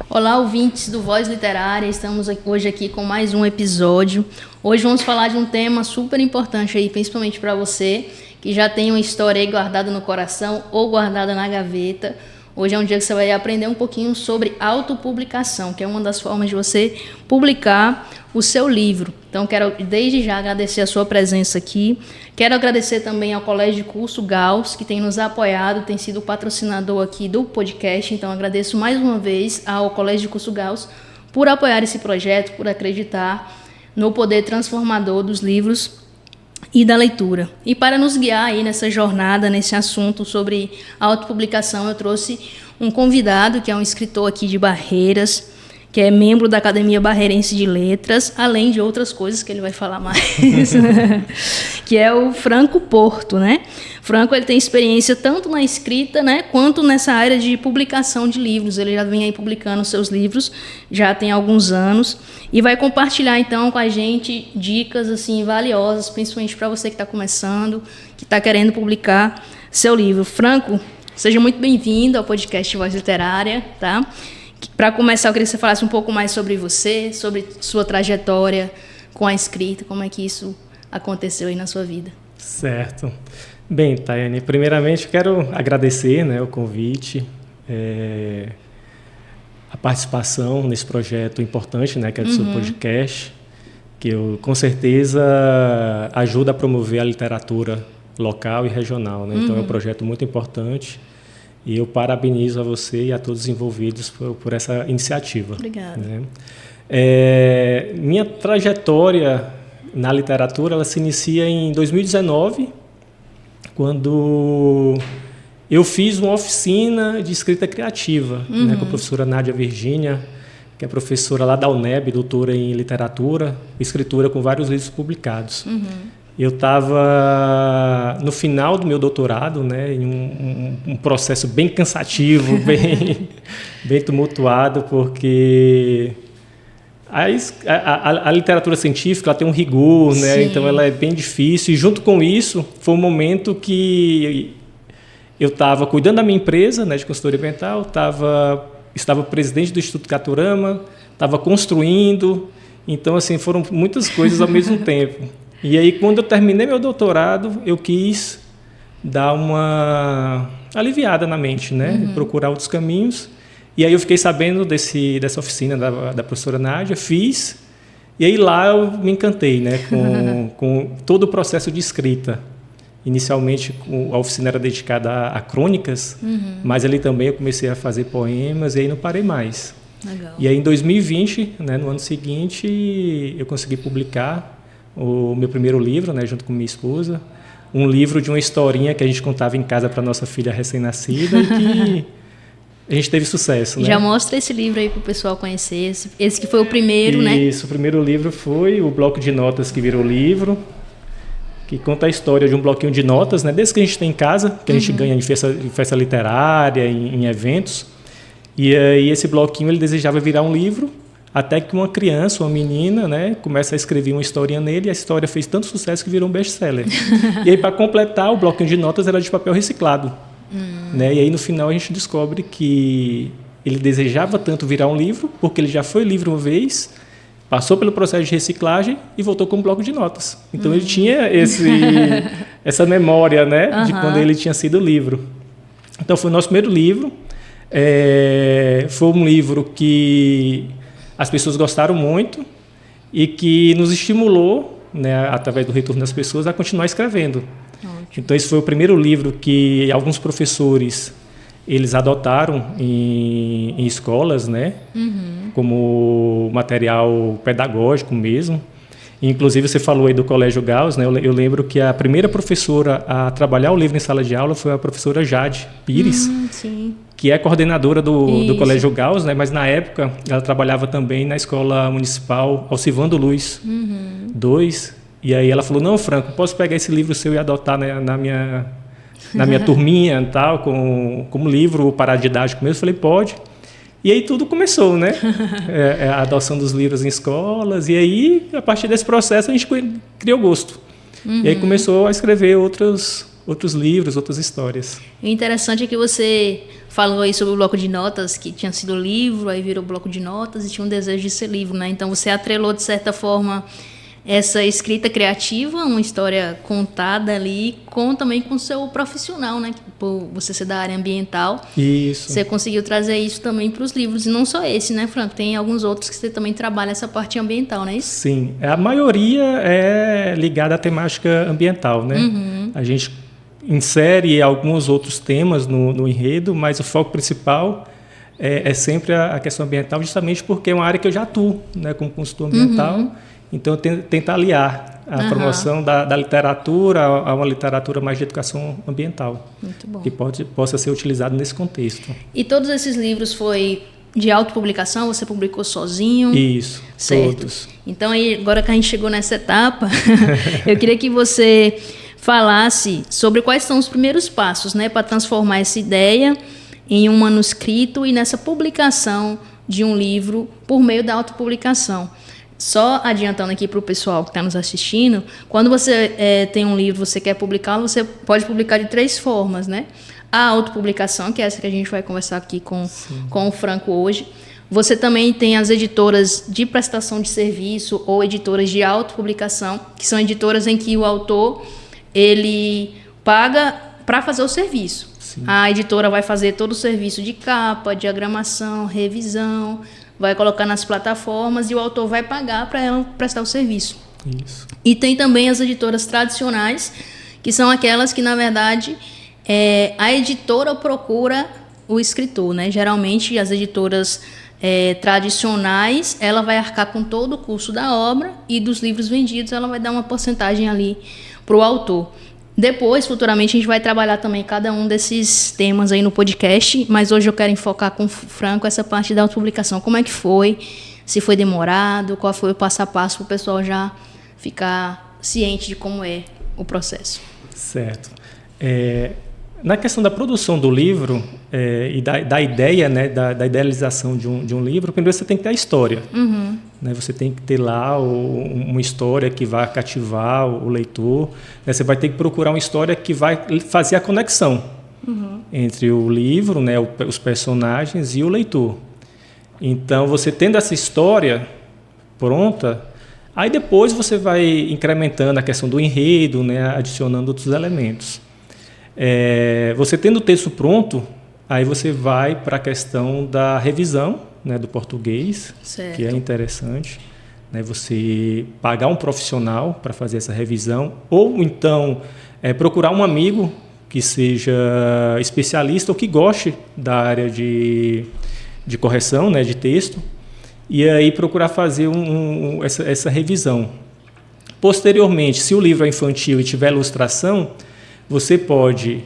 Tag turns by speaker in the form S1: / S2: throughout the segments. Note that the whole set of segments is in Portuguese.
S1: Olá, ouvintes do Voz Literária, estamos hoje aqui com mais um episódio. Hoje vamos falar de um tema super importante aí, principalmente para você que já tem uma história aí guardada no coração ou guardada na gaveta. Hoje é um dia que você vai aprender um pouquinho sobre autopublicação, que é uma das formas de você publicar o seu livro. Então, quero desde já agradecer a sua presença aqui. Quero agradecer também ao Colégio de Curso Gauss, que tem nos apoiado, tem sido patrocinador aqui do podcast. Então, agradeço mais uma vez ao Colégio de Curso Gauss por apoiar esse projeto, por acreditar no poder transformador dos livros e da leitura. E para nos guiar aí nessa jornada, nesse assunto sobre autopublicação, eu trouxe um convidado que é um escritor aqui de Barreiras, que é membro da Academia Barreirense de Letras, além de outras coisas que ele vai falar mais, que é o Franco Porto, né? Franco, ele tem experiência tanto na escrita, né, quanto nessa área de publicação de livros. Ele já vem aí publicando seus livros já tem alguns anos e vai compartilhar então com a gente dicas assim valiosas, principalmente para você que está começando, que está querendo publicar seu livro. Franco, seja muito bem-vindo ao podcast Voz Literária, tá? Para começar, eu queria que você falasse um pouco mais sobre você, sobre sua trajetória com a escrita, como é que isso aconteceu aí na sua vida.
S2: Certo. Bem, Tayane, primeiramente eu quero agradecer, né, o convite, a participação nesse projeto importante, né, que é do seu podcast, que eu, com certeza ajuda a promover a literatura local e regional, né? Então é um projeto muito importante. E eu parabenizo a você e a todos os envolvidos por essa iniciativa.
S1: Obrigada.
S2: Né? Minha trajetória na literatura ela se inicia em 2019, quando eu fiz uma oficina de escrita criativa, né, com a professora Nádia Virgínia, que é professora lá da UNEB, doutora em literatura, escritura com vários livros publicados. Eu estava no final do meu doutorado, né, em um processo bem cansativo, bem tumultuado, porque a literatura científica ela tem um rigor, né, então ela é bem difícil. E junto com isso, foi um momento que eu estava cuidando da minha empresa, né, de consultoria ambiental, estava presidente do Instituto Caturama, estava construindo, então assim foram muitas coisas ao mesmo tempo. E aí, quando eu terminei meu doutorado, eu quis dar uma aliviada na mente, né? Procurar outros caminhos. E aí eu fiquei sabendo dessa oficina da professora Nádia, fiz. E aí lá eu me encantei, né? Com todo o processo de escrita. Inicialmente, a oficina era dedicada a crônicas, mas ali também eu comecei a fazer poemas e aí não parei mais.
S1: Legal.
S2: E aí, em 2020, né, no ano seguinte, eu consegui publicar o meu primeiro livro, né, junto com minha esposa, um livro de uma historinha que a gente contava em casa para nossa filha recém-nascida e que a gente teve sucesso. Né?
S1: Já mostra esse livro aí para o pessoal conhecer, esse que foi o primeiro, né?
S2: Isso, o primeiro livro foi o bloco de notas que virou livro, que conta a história de um bloquinho de notas, né, desse que a gente tem em casa, que a gente ganha em festa literária, em eventos. E aí esse bloquinho ele desejava virar um livro, até que uma criança, uma menina, né, começa a escrever uma historinha nele e a história fez tanto sucesso que virou um best-seller. E aí, para completar, o bloquinho de notas era de papel reciclado. Né? E aí, no final, a gente descobre que ele desejava tanto virar um livro, porque ele já foi livro uma vez, passou pelo processo de reciclagem e voltou com um bloco de notas. Então, ele tinha essa memória, né, de quando ele tinha sido livro. Então, foi o nosso primeiro livro. Foi um livro que as pessoas gostaram muito e que nos estimulou, né, através do retorno das pessoas, a continuar escrevendo. Ótimo. Então, esse foi o primeiro livro que alguns professores eles adotaram em escolas, né, como material pedagógico mesmo. Inclusive, você falou aí do Colégio Gauss, né? Eu lembro que a primeira professora a trabalhar o livro em sala de aula foi a professora Jade Pires, que é coordenadora do Colégio Gauss, né? Mas na época ela trabalhava também na Escola Municipal Alcivando Luz 2. E aí ela falou, não, Franco, posso pegar esse livro seu e adotar, né, na minha turminha e tal, como livro paradidático mesmo? Eu falei, pode. E aí tudo começou, né? A adoção dos livros em escolas. E aí, a partir desse processo, a gente criou gosto. E aí começou a escrever outros livros, outras histórias.
S1: O interessante é que você falou aí sobre o bloco de notas, que tinha sido livro, aí virou bloco de notas e tinha um desejo de ser livro, né? Então você atrelou, de certa forma, essa escrita criativa, uma história contada ali, também com o seu profissional, né? Por você ser da área ambiental.
S2: Isso.
S1: Você conseguiu trazer isso também para os livros. E não só esse, né, Franco? Tem alguns outros que você também trabalha essa parte ambiental, não é isso?
S2: Sim. A maioria é ligada à temática ambiental, né? A gente insere alguns outros temas no enredo, mas o foco principal é sempre a questão ambiental, justamente porque é uma área que eu já atuo, né, como consultor ambiental. Então, tentar aliar a promoção da literatura a uma literatura mais de educação ambiental.
S1: Muito bom.
S2: Que possa ser utilizado nesse contexto.
S1: E todos esses livros foi de autopublicação? Você publicou sozinho?
S2: Isso,
S1: certo.
S2: Todos.
S1: Então, aí, agora que a gente chegou nessa etapa, eu queria que você falasse sobre quais são os primeiros passos, né, para transformar essa ideia em um manuscrito e nessa publicação de um livro por meio da autopublicação. Só adiantando aqui para o pessoal que está nos assistindo, quando você tem um livro, você quer publicá-lo, você pode publicar de 3 formas, né? A autopublicação, que é essa que a gente vai conversar aqui com o Franco hoje. Você também tem as editoras de prestação de serviço ou editoras de autopublicação, que são editoras em que o autor ele paga para fazer o serviço. Sim. A editora vai fazer todo o serviço de capa, diagramação, revisão, vai colocar nas plataformas e o autor vai pagar para ela prestar o serviço.
S2: Isso.
S1: E tem também as editoras tradicionais, que são aquelas que, na verdade, a editora procura o escritor, né? Geralmente, as editoras tradicionais, ela vai arcar com todo o custo da obra e dos livros vendidos, ela vai dar uma porcentagem ali para o autor. Depois, futuramente, a gente vai trabalhar também cada um desses temas aí no podcast, mas hoje eu quero enfocar com o Franco essa parte da autopublicação. Como é que foi? Se foi demorado? Qual foi o passo a passo para o pessoal já ficar ciente de como é o processo?
S2: Certo. Na questão da produção do livro e da ideia, né, da idealização de um livro, primeiro você tem que ter a história. Né, você tem que ter lá uma história que vai cativar o leitor. Né, você vai ter que procurar uma história que vai fazer a conexão entre o livro, né, os personagens e o leitor. Então, você tendo essa história pronta, aí depois você vai incrementando a questão do enredo, né, adicionando outros elementos. Você tendo o texto pronto, aí você vai para a questão da revisão, né, do português, certo. Que é interessante, né, você pagar um profissional para fazer essa revisão, ou então procurar um amigo que seja especialista ou que goste da área de correção, né, de texto, e aí procurar fazer essa revisão. Posteriormente, se o livro é infantil e tiver ilustração, você pode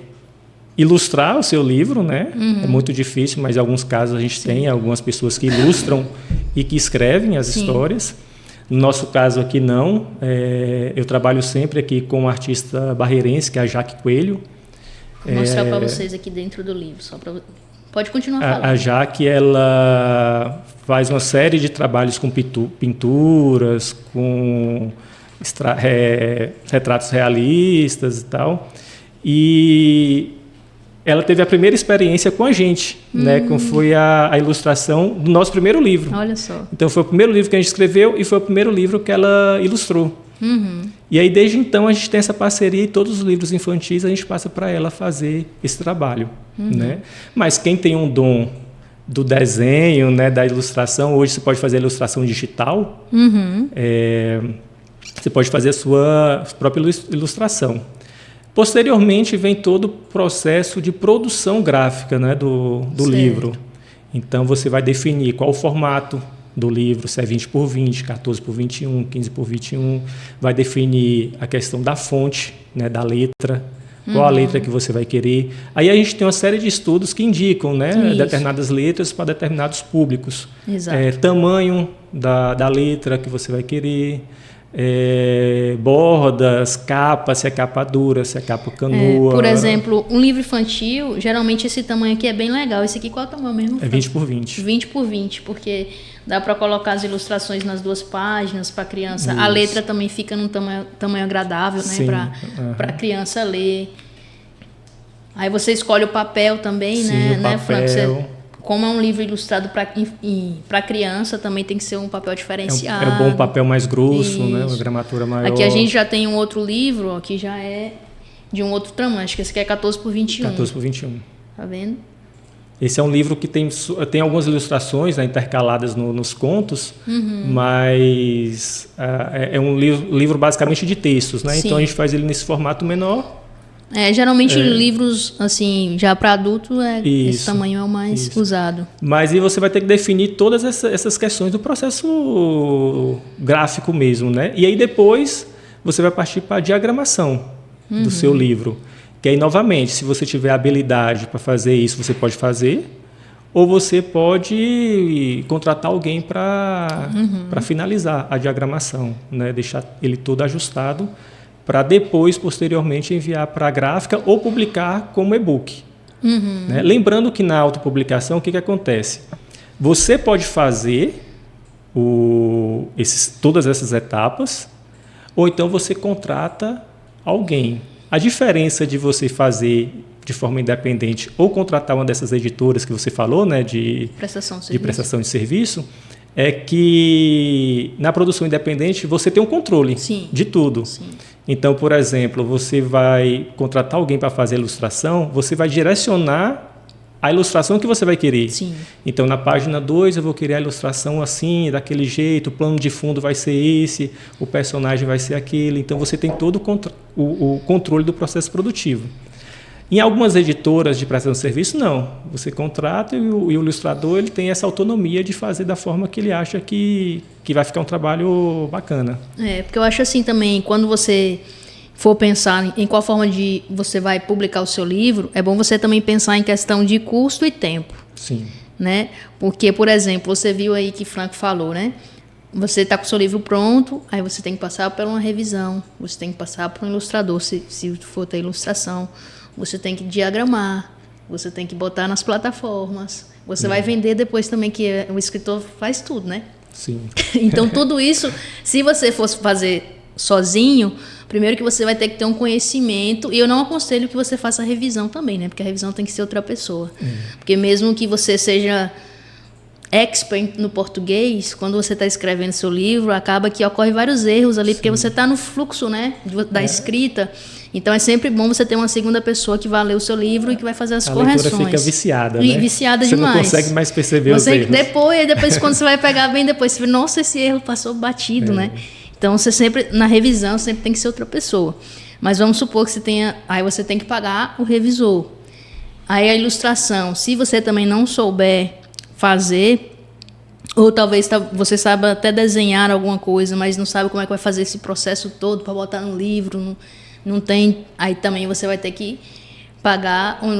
S2: ilustrar o seu livro, né? É muito difícil, mas em alguns casos a gente tem algumas pessoas que ilustram e que escrevem as histórias. No nosso caso aqui não. Eu trabalho sempre aqui com uma artista barreirense, que é a Jaque Coelho.
S1: Vou mostrar para vocês aqui dentro do livro. Pode continuar falando.
S2: A Jaque, ela faz uma série de trabalhos com pinturas, com retratos realistas e tal. E ela teve a primeira experiência com a gente, né? Que foi a ilustração do nosso primeiro livro.
S1: Olha só.
S2: Então, foi o primeiro livro que a gente escreveu e foi o primeiro livro que ela ilustrou. E aí, desde então, a gente tem essa parceria e todos os livros infantis a gente passa para ela fazer esse trabalho. Né? Mas quem tem um dom do desenho, né, da ilustração, hoje você pode fazer a ilustração digital, você pode fazer a sua própria ilustração. Posteriormente, vem todo o processo de produção gráfica, né, do livro. Então, você vai definir qual o formato do livro, se é 20 por 20, 14 por 21, 15 por 21. Vai definir a questão da fonte, né, da letra, qual a letra que você vai querer. Aí a gente tem uma série de estudos que indicam, né, determinadas letras para determinados públicos. Tamanho da letra que você vai querer. Bordas, capa, se é capa dura, se é capa canoa.
S1: Por exemplo, um livro infantil, geralmente esse tamanho aqui é bem legal. Esse aqui qual é o tamanho mesmo?
S2: É 20 por 20.
S1: 20 por 20, porque dá para colocar as ilustrações nas 2 páginas para a criança. Isso. A letra também fica num tamanho agradável, né, para a criança ler. Aí você escolhe o papel também,
S2: Sim,
S1: né?
S2: o
S1: né,
S2: papel.
S1: Franco? Como é um livro ilustrado para criança, também tem que ser um papel diferenciado.
S2: É um bom papel mais grosso,
S1: Isso.
S2: né? Uma gramatura maior.
S1: Aqui a gente já tem um outro livro, que já é de um outro tamanho. Acho que esse aqui é 14 por 21.
S2: 14 por 21.
S1: Tá vendo?
S2: Esse é um livro que tem algumas ilustrações, né, intercaladas nos contos, mas é um livro basicamente de textos, né?
S1: Sim.
S2: Então a gente faz ele nesse formato menor.
S1: Geralmente livros assim já para adulto esse
S2: Isso,
S1: tamanho é o mais usado.
S2: Mas aí você vai ter que definir todas essas questões do processo gráfico mesmo, né? E aí depois você vai partir para a diagramação do seu livro. Que aí, novamente, se você tiver habilidade para fazer isso, você pode fazer, ou você pode contratar alguém para finalizar a diagramação, né? Deixar ele todo ajustado para depois, posteriormente, enviar para a gráfica ou publicar como e-book. Né? Lembrando que na autopublicação, o que acontece? Você pode fazer todas essas etapas, ou então você contrata alguém. A diferença de você fazer de forma independente ou contratar uma dessas editoras que você falou, né, de prestação de serviço, é que na produção independente você tem um controle de tudo.
S1: Sim.
S2: Então, por exemplo, você vai contratar alguém para fazer a ilustração, você vai direcionar a ilustração que você vai querer.
S1: Sim.
S2: Então, na página 2, eu vou querer a ilustração assim, daquele jeito, o plano de fundo vai ser esse, o personagem vai ser aquele. Então, você tem todo o controle do processo produtivo. Em algumas editoras de prestação de serviço, não. Você contrata e o ilustrador ele tem essa autonomia de fazer da forma que ele acha que vai ficar um trabalho bacana.
S1: Porque eu acho assim também, quando você for pensar em qual forma de você vai publicar o seu livro, é bom você também pensar em questão de custo e tempo.
S2: Sim.
S1: Né? Porque, por exemplo, você viu aí que Franco falou, né? Você está com o seu livro pronto, aí você tem que passar por uma revisão, você tem que passar por um ilustrador, se for ter ilustração. Você tem que diagramar, você tem que botar nas plataformas, você vai vender depois também, que o escritor faz tudo, né?
S2: Sim.
S1: Então, tudo isso, se você fosse fazer sozinho, primeiro que você vai ter que ter um conhecimento, e eu não aconselho que você faça a revisão também, né? Porque a revisão tem que ser outra pessoa. Porque mesmo que você seja expert no português, quando você está escrevendo seu livro, acaba que ocorre vários erros ali, porque você está no fluxo, né, da escrita. Então, é sempre bom você ter uma segunda pessoa que vai ler o seu livro e que vai fazer as correções.
S2: A leitura fica viciada, né?
S1: Viciada
S2: você
S1: demais.
S2: Você não consegue mais perceber os erros.
S1: Depois, quando você vai pegar bem depois, você vê, nossa, esse erro passou batido, né? Então, você sempre, na revisão, sempre tem que ser outra pessoa. Mas vamos supor que você tenha... Aí você tem que pagar o revisor. Aí a ilustração, se você também não souber fazer, ou talvez você saiba até desenhar alguma coisa, mas não sabe como é que vai fazer esse processo todo para botar no livro, não tem, aí também você vai ter que pagar um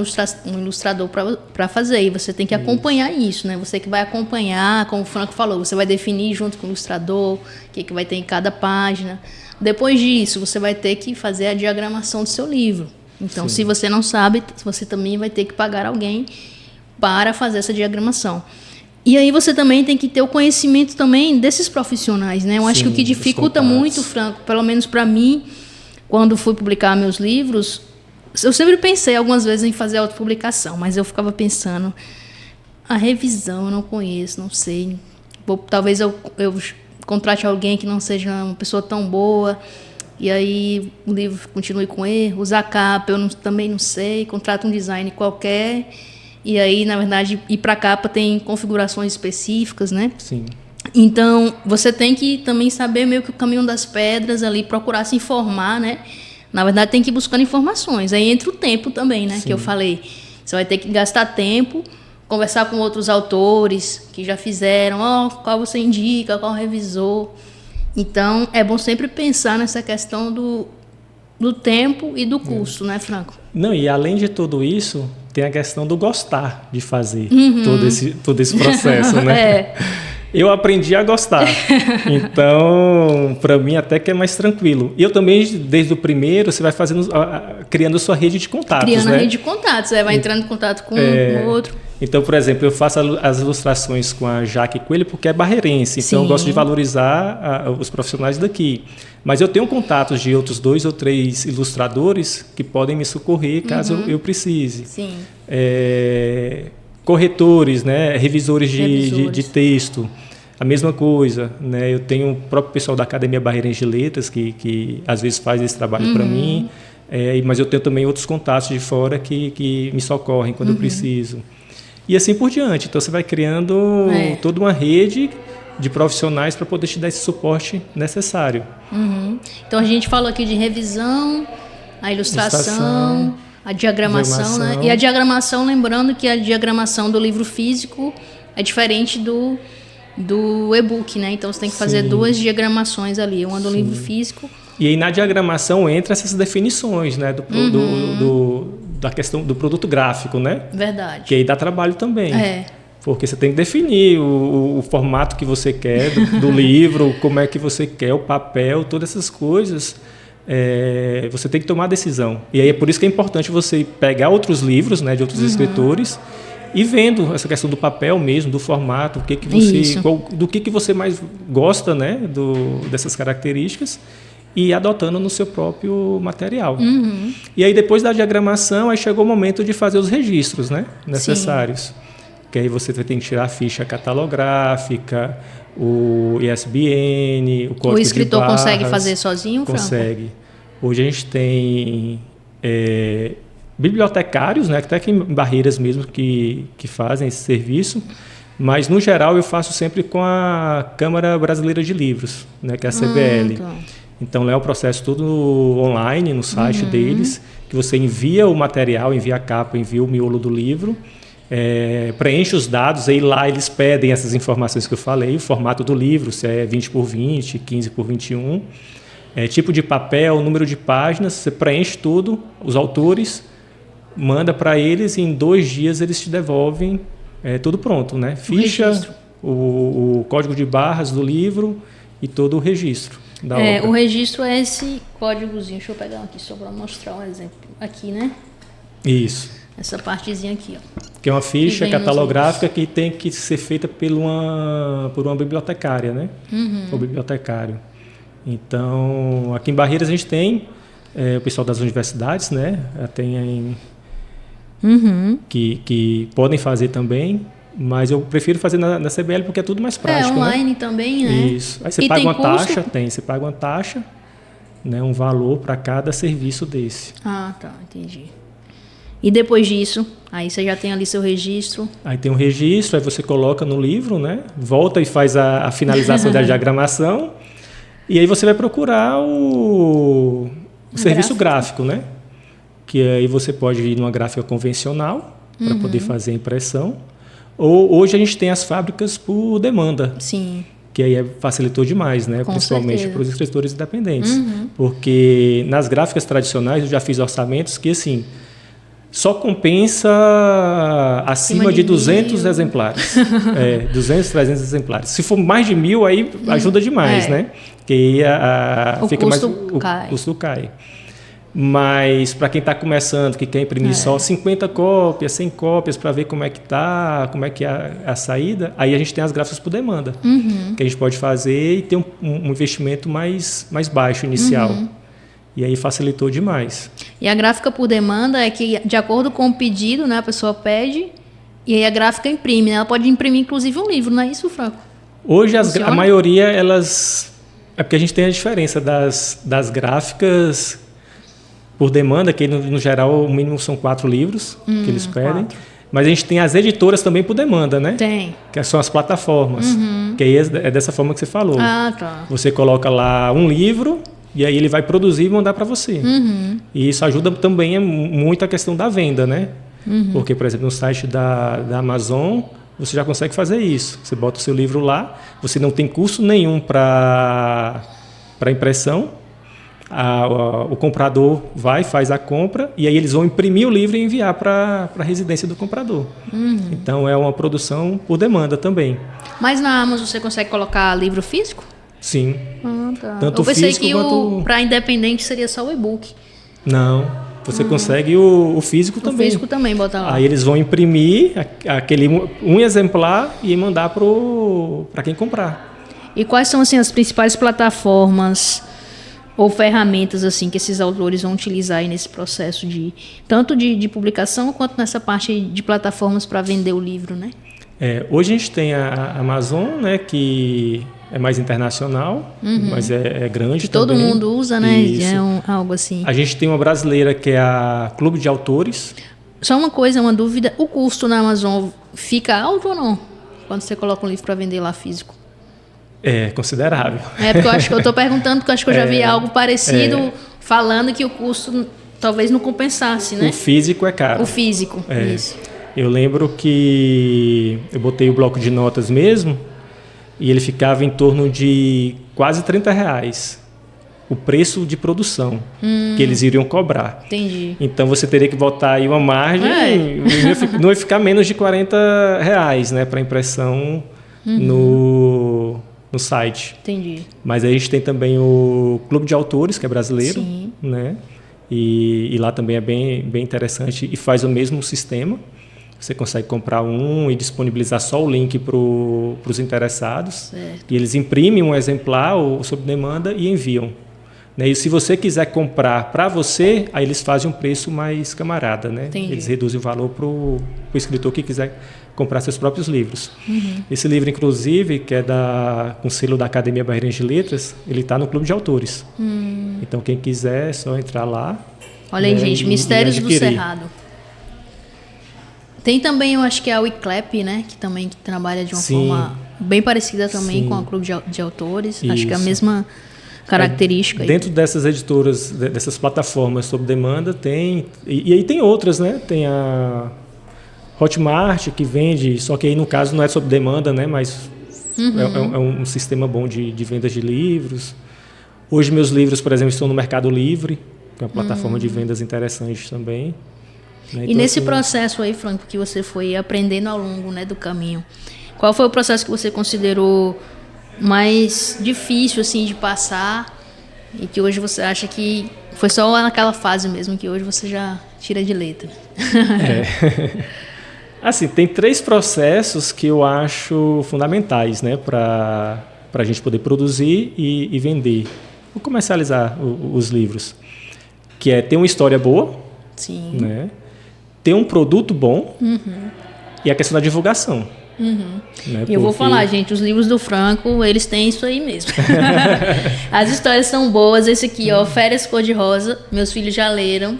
S1: ilustrador para fazer, e você tem que acompanhar isso, né? Você que vai acompanhar, como o Franco falou, você vai definir junto com o ilustrador o que vai ter em cada página. Depois disso, você vai ter que fazer a diagramação do seu livro. Então, se você não sabe, você também vai ter que pagar alguém para fazer essa diagramação. E aí você também tem que ter o conhecimento também desses profissionais, né? Eu acho que o que dificulta muito, Franco, pelo menos para mim, quando fui publicar meus livros, eu sempre pensei algumas vezes em fazer autopublicação, mas eu ficava pensando, a revisão eu não conheço, não sei. Talvez eu contrate alguém que não seja uma pessoa tão boa, e aí o livro continue com erros. A capa eu também não sei, contrato um design qualquer, e aí, na verdade, ir para a capa tem configurações específicas, né?
S2: Sim.
S1: Então, você tem que também saber meio que o caminho das pedras ali, procurar se informar, né? Na verdade, tem que ir buscando informações. Aí entra o tempo também, né? Sim. Que eu falei. Você vai ter que gastar tempo, conversar com outros autores que já fizeram, qual você indica, qual revisor. Então, é bom sempre pensar nessa questão do tempo e do custo, né, Franco?
S2: Não, e além de tudo isso, tem a questão do gostar de fazer todo esse processo, né? Eu aprendi a gostar. Então, para mim, até que é mais tranquilo. E eu também, desde o primeiro, você vai fazendo, criando a sua rede de contatos.
S1: Criando
S2: né?
S1: a rede de contatos, você vai entrando em contato com um, com o outro.
S2: Então, por exemplo, eu faço as ilustrações com a Jaque Coelho porque é barreirense. Então,
S1: Sim.
S2: eu gosto de valorizar os profissionais daqui. Mas eu tenho contatos de outros 2 ou 3 ilustradores que podem me socorrer caso eu precise.
S1: Sim.
S2: Corretores, né? Revisores de texto. A mesma coisa. Né? Eu tenho o próprio pessoal da Academia Barreirense de Letras que às vezes faz esse trabalho para mim. Mas eu tenho também outros contatos de fora que me socorrem quando eu preciso. E assim por diante. Então, você vai criando toda uma rede de profissionais para poder te dar esse suporte necessário.
S1: Então, a gente falou aqui de revisão, a ilustração, a diagramação, né? E a diagramação, lembrando que a diagramação do livro físico é diferente do e-book, né? Então, você tem que fazer 2 diagramações ali, uma do livro físico. E
S2: aí, na diagramação, entra essas definições, né? Da questão do produto gráfico, né?
S1: Verdade.
S2: Que aí dá trabalho também. Porque você tem que definir o formato que você quer do livro, como é que você quer, o papel, todas essas coisas. Você tem que tomar a decisão. E aí é por isso que é importante você pegar outros livros, né, de outros escritores e vendo essa questão do papel mesmo, do formato, do que você mais gosta, né, dessas características, e adotando no seu próprio material. E aí depois da diagramação, aí chegou o momento de fazer os registros, né, necessários. Sim. Que aí você tem que tirar a ficha catalográfica, o ISBN, o código de barras. O escritor
S1: consegue fazer sozinho, Franco?
S2: Consegue. Hoje a gente tem bibliotecários, né, até aqui em Barreiras mesmo, que fazem esse serviço. Mas, no geral, eu faço sempre com a Câmara Brasileira de Livros, né, que é a CBL. Então, lá é o processo todo online, no site deles, que você envia o material, envia a capa, envia o miolo do livro, preenche os dados, aí lá eles pedem essas informações que eu falei, o formato do livro, se é 20 por 20, 15 por 21, tipo de papel, número de páginas, você preenche tudo, os autores, manda para eles e em 2 dias eles te devolvem tudo pronto, né? Ficha, o código de barras do livro e todo o registro da obra.
S1: O registro é esse códigozinho, deixa eu pegar aqui só para mostrar um exemplo. Aqui, né?
S2: Isso.
S1: Essa partezinha aqui, ó.
S2: Que é uma ficha catalográfica que tem que ser feita por uma bibliotecária, né? Ou bibliotecário. Então, aqui em Barreiras a gente tem o pessoal das universidades, né? Tem que podem fazer também, mas eu prefiro fazer na CBL porque é tudo mais prático.
S1: Online,
S2: né?
S1: Também, né?
S2: Isso. Aí você paga uma taxa, você paga uma taxa, né? Um valor para cada serviço desse.
S1: Ah, tá, entendi. E depois disso, aí você já tem ali seu registro.
S2: Aí tem um registro, aí você coloca no livro, né? Volta e faz a finalização da diagramação. E aí você vai procurar o serviço gráfico, né? Que aí você pode ir numa gráfica convencional para poder fazer a impressão. Ou hoje a gente tem as fábricas por demanda.
S1: Sim.
S2: Que aí facilitou demais, né? Principalmente para os escritores independentes. Porque nas gráficas tradicionais eu já fiz orçamentos que, assim, só compensa acima de 200 exemplares. 200, 300 exemplares. Se for mais de 1.000, aí ajuda demais, né? Porque aí o custo cai. Mas para quem está começando, que quer imprimir só 50 cópias, 100 cópias para ver como é que tá, como é que é a saída, aí a gente tem as gráficas por demanda, que a gente pode fazer e ter um investimento mais baixo inicial. E aí facilitou demais.
S1: E a gráfica por demanda é que, de acordo com o pedido, né, a pessoa pede e aí a gráfica imprime. Né? Ela pode imprimir, inclusive, um livro, não é isso, Franco?
S2: Hoje a maioria, elas... É porque a gente tem a diferença das gráficas por demanda, que no geral o mínimo são 4 livros que eles pedem. 4. Mas a gente tem as editoras também por demanda, né?
S1: Tem.
S2: Que são as plataformas. Que aí é dessa forma que você falou.
S1: Ah, tá.
S2: Você coloca lá um livro... E aí ele vai produzir e mandar para você. E isso ajuda também muito a questão da venda, né? Porque, por exemplo, no site da Amazon, você já consegue fazer isso. Você bota o seu livro lá, você não tem custo nenhum para impressão. o comprador faz a compra e aí eles vão imprimir o livro e enviar para a residência do comprador. Então é uma produção por demanda também.
S1: Mas na Amazon você consegue colocar livro físico?
S2: Sim.
S1: Tá.
S2: Tanto
S1: eu pensei
S2: físico
S1: que
S2: quanto...
S1: para independente seria só o e-book.
S2: Não, você consegue o físico também.
S1: O físico também bota lá.
S2: Aí eles vão imprimir um exemplar e mandar para quem comprar.
S1: E quais são assim as principais plataformas ou ferramentas assim que esses autores vão utilizar aí nesse processo tanto de publicação quanto nessa parte de plataformas para vender o livro, né?
S2: Hoje a gente tem a Amazon, né, que é mais internacional, mas é grande
S1: que também. Todo mundo usa, né?
S2: Isso.
S1: Algo assim.
S2: A gente tem uma brasileira que é a Clube de Autores.
S1: Só uma dúvida, o custo na Amazon fica alto ou não? Quando você coloca um livro para vender lá físico?
S2: É considerável.
S1: Porque eu acho que eu estou perguntando, porque eu acho que eu já vi algo parecido falando que o custo talvez não compensasse, né?
S2: O físico é caro.
S1: O físico, isso.
S2: Eu lembro que eu botei o bloco de notas mesmo e ele ficava em torno de quase R$30. O preço de produção que eles iriam cobrar.
S1: Entendi.
S2: Então você teria que botar aí uma margem, não ia ficar menos de R$40, né, para impressão no site.
S1: Entendi.
S2: Mas aí a gente tem também o Clube de Autores, que é brasileiro.
S1: Sim.
S2: Né? E lá também é bem interessante e faz o mesmo sistema. Você consegue comprar e disponibilizar só o link para os interessados.
S1: Certo.
S2: E eles imprimem um exemplar ou sob demanda e enviam. Né? E se você quiser comprar para você, aí eles fazem um preço mais camarada. Né? Eles reduzem o valor para o escritor que quiser comprar seus próprios livros. Esse livro, inclusive, que é com selo da Academia Barreirense de Letras, ele está no Clube de Autores. Então, quem quiser, é só entrar lá.
S1: Olha aí, gente, Mistérios do Cerrado. Tem também, eu acho que é a Wiclap, né? Que também trabalha de uma forma bem parecida também com a Clube de Autores. Isso. Acho que é a mesma característica.
S2: Dentro dessas editoras, dessas plataformas sob demanda, tem... E aí tem outras, né? Tem a Hotmart, que vende, só que aí no caso não é sob demanda, né? Mas é um sistema bom de vendas de livros. Hoje meus livros, por exemplo, estão no Mercado Livre, que é uma plataforma de vendas interessante também. Né?
S1: E nesse processo aí, Franco, que você foi aprendendo ao longo, né, do caminho, qual foi o processo que você considerou mais difícil assim, de passar e que hoje você acha que foi só naquela fase mesmo, que hoje você já tira de letra?
S2: Assim, tem 3 processos que eu acho fundamentais, né, para a gente poder produzir e vender, ou comercializar os livros, que é ter uma história boa,
S1: Sim.
S2: Né, ter um produto bom e a questão da divulgação. Né,
S1: eu vou falar, gente, os livros do Franco, eles têm isso aí mesmo. As histórias são boas. Esse aqui, ó, Férias Cor-de-Rosa, meus filhos já leram.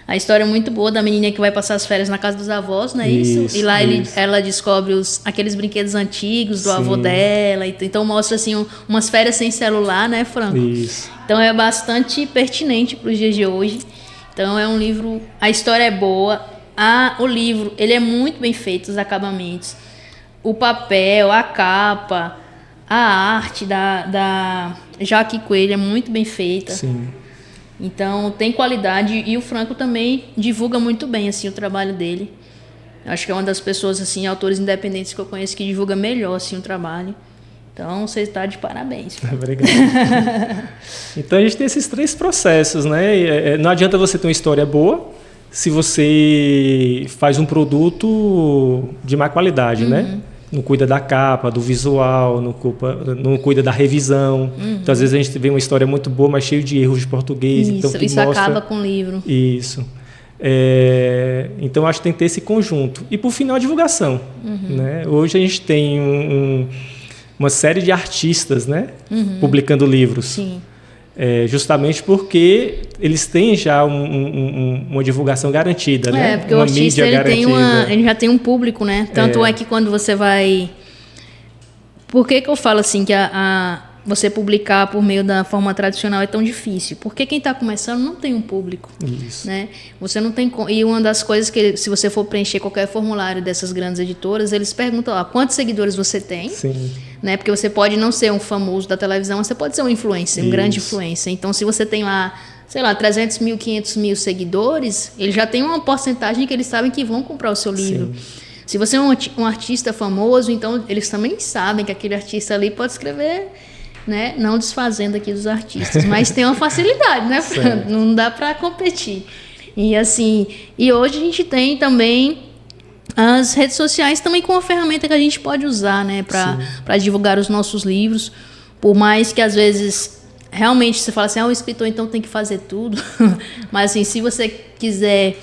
S1: A história é muito boa da menininha que vai passar as férias na casa dos avós, não é isso? E lá ela descobre aqueles brinquedos antigos do avô dela. Então mostra assim umas férias sem celular, né, Franco?
S2: Isso.
S1: Então é bastante pertinente para os dias de hoje. Então é um livro, a história é boa, o livro ele é muito bem feito, os acabamentos, o papel, a capa, a arte da Jaque Coelho é muito bem feita.
S2: Sim.
S1: Então tem qualidade e o Franco também divulga muito bem assim o trabalho dele. Acho que é uma das pessoas assim, autores independentes que eu conheço que divulga melhor assim o trabalho. Então você está de parabéns.
S2: Obrigado. Então a gente tem esses 3 processos, né? Não adianta você ter uma história boa se você faz um produto de má qualidade, né? Não cuida da capa, do visual, não cuida da revisão. Então, às vezes, a gente vê uma história muito boa, mas cheio de erros de português.
S1: Isso acaba com o livro.
S2: Isso. Então, acho que tem que ter esse conjunto. E, por final, a divulgação. Né? Hoje, a gente tem uma série de artistas, né? Publicando livros.
S1: Sim.
S2: Justamente porque eles têm já uma divulgação garantida, né?
S1: Porque o artista ele já tem um público, né? Tanto é que quando você vai... Por que eu falo assim que você publicar por meio da forma tradicional é tão difícil? Porque quem está começando não tem um público.
S2: Isso.
S1: Né? Você não tem... E uma das coisas que, se você for preencher qualquer formulário dessas grandes editoras, eles perguntam lá, quantos seguidores você tem?
S2: Sim.
S1: Né? Porque você pode não ser um famoso da televisão, você pode ser um influencer, um grande influencer. Então, se você tem lá, sei lá, 300 mil, 500 mil seguidores, ele já tem uma porcentagem que eles sabem que vão comprar o seu livro. Sim. Se você é um artista famoso, então eles também sabem que aquele artista ali pode escrever, né? Não desfazendo aqui dos artistas, mas tem uma facilidade, né, Fran? Não dá para competir. E assim, e hoje a gente tem também as redes sociais também com uma ferramenta que a gente pode usar, né, para divulgar os nossos livros, por mais que às vezes realmente você fala assim, o escritor então tem que fazer tudo, mas assim, se você quiser